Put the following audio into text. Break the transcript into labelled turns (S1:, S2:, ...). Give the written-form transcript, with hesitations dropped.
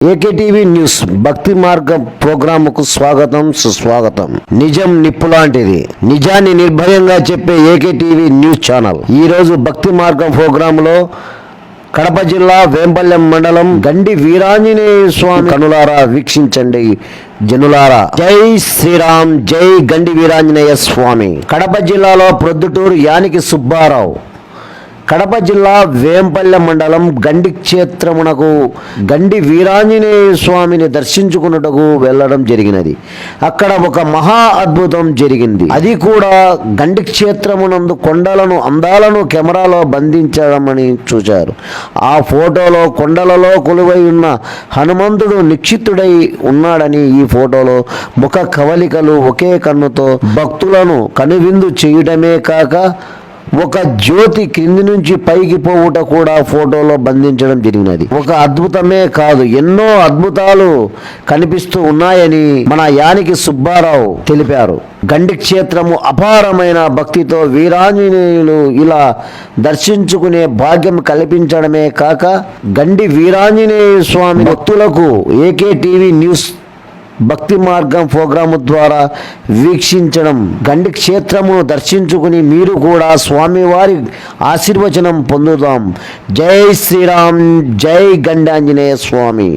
S1: AKTV news భక్తి మార్గం ప్రోగ్రాముకు స్వాగతం సుస్వాగతం. నిజం నిప్పులాంటిది, నిజాన్ని నిర్భయంగా చెప్పే ఏకేటీవీ న్యూస్ ఛానల్. ఈ రోజు భక్తి మార్గం ప్రోగ్రాంలో కడప జిల్లా వేంపల్లెం మండలం గండి వీరాంజనేయ స్వామి కనులారా వీక్షించండి జనులారా. జై శ్రీరామ్, జై గండి వీరాంజనేయ స్వామి. కడప జిల్లాలో ప్రొద్దుటూరు యానికి సుబ్బారావు కడప జిల్లా వేంపల్లెం మండలం గండి క్షేత్రమునకు గండి వీరాంజనేయ స్వామిని దర్శించుకున్నటకు వెళ్ళడం జరిగినది. అక్కడ ఒక మహా అద్భుతం జరిగింది. అది కూడా గండి క్షేత్రమునందు కొండలను అందాలను కెమెరాలో బంధించడమని చూశారు. ఆ ఫోటోలో కొండలలో కొలువై ఉన్న హనుమంతుడు నిక్షితుడై ఉన్నాడని, ఈ ఫోటోలో ముఖ కవలికలు ఒకే కన్నుతో భక్తులను కనువిందు చేయడమే కాక ఒక జ్యోతి కింది నుంచి పైకి పోవుట కూడా ఫోటోలో బంధించడం జరిగినది. ఒక అద్భుతమే కాదు, ఎన్నో అద్భుతాలు కనిపిస్తూ ఉన్నాయని మన యానికి సుబ్బారావు తెలిపారు. గండి క్షేత్రము అపారమైన భక్తితో వీరాంజనేయులు ఇలా దర్శించుకునే భాగ్యం కల్పించడమే కాక గండి వీరాంజనేయ స్వామి భక్తులకు ఏకేటీవీ న్యూస్ భక్తి మార్గం ప్రోగ్రాము ద్వారా వీక్షించడం, గండి క్షేత్రమును దర్శించుకుని మీరు కూడా స్వామివారి ఆశీర్వచనం పొందుదాం. జై శ్రీరామ్, జై గండి ఆంజనేయ స్వామి.